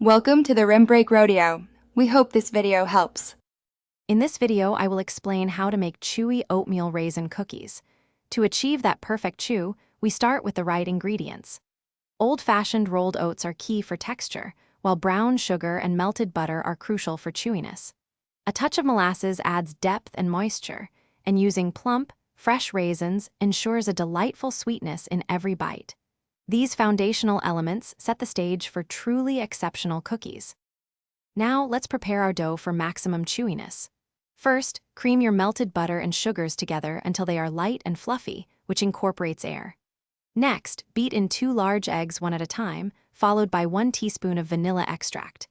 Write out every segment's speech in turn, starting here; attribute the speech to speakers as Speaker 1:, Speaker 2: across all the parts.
Speaker 1: Welcome to the Rim Break Rodeo. We hope this video helps.
Speaker 2: In this video, I will explain how to make chewy oatmeal raisin cookies. To achieve that perfect chew, we start with the right ingredients. Old-fashioned rolled oats are key for texture, while brown sugar and melted butter are crucial for chewiness. A touch of molasses adds depth and moisture, and using plump, fresh raisins ensures a delightful sweetness in every bite. These foundational elements set the stage for truly exceptional cookies. Now, let's prepare our dough for maximum chewiness. First, cream your melted butter and sugars together until they are light and fluffy, which incorporates air. Next, beat in 2 large eggs one at a time, followed by 1 teaspoon of vanilla extract.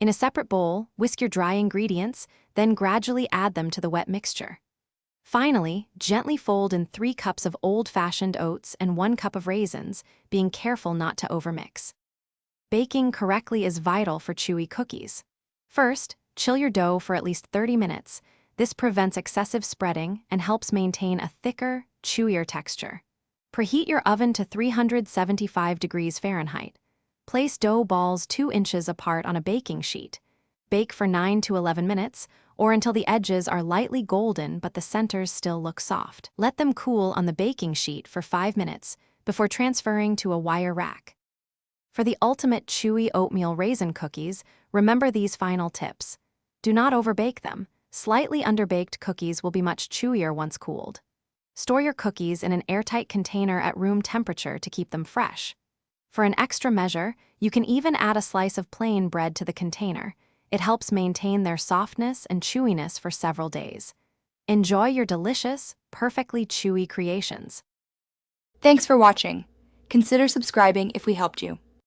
Speaker 2: In a separate bowl, whisk your dry ingredients, then gradually add them to the wet mixture. Finally, gently fold in 3 cups of old-fashioned oats and 1 cup of raisins, being careful not to overmix. Baking correctly is vital for chewy cookies. First, chill your dough for at least 30 minutes. This prevents excessive spreading and helps maintain a thicker, chewier texture. Preheat your oven to 375 degrees Fahrenheit. Place dough balls 2 inches apart on a baking sheet. Bake for 9 to 11 minutes, or until the edges are lightly golden but the centers still look soft. Let them cool on the baking sheet for 5 minutes before transferring to a wire rack. For the ultimate chewy oatmeal raisin cookies, remember these final tips. Do not overbake them. Slightly underbaked cookies will be much chewier once cooled. Store your cookies in an airtight container at room temperature to keep them fresh. For an extra measure, you can even add a slice of plain bread to the container. It helps maintain their softness and chewiness for several days. Enjoy your delicious, perfectly chewy creations.
Speaker 1: Thanks for watching. Consider subscribing if we helped you.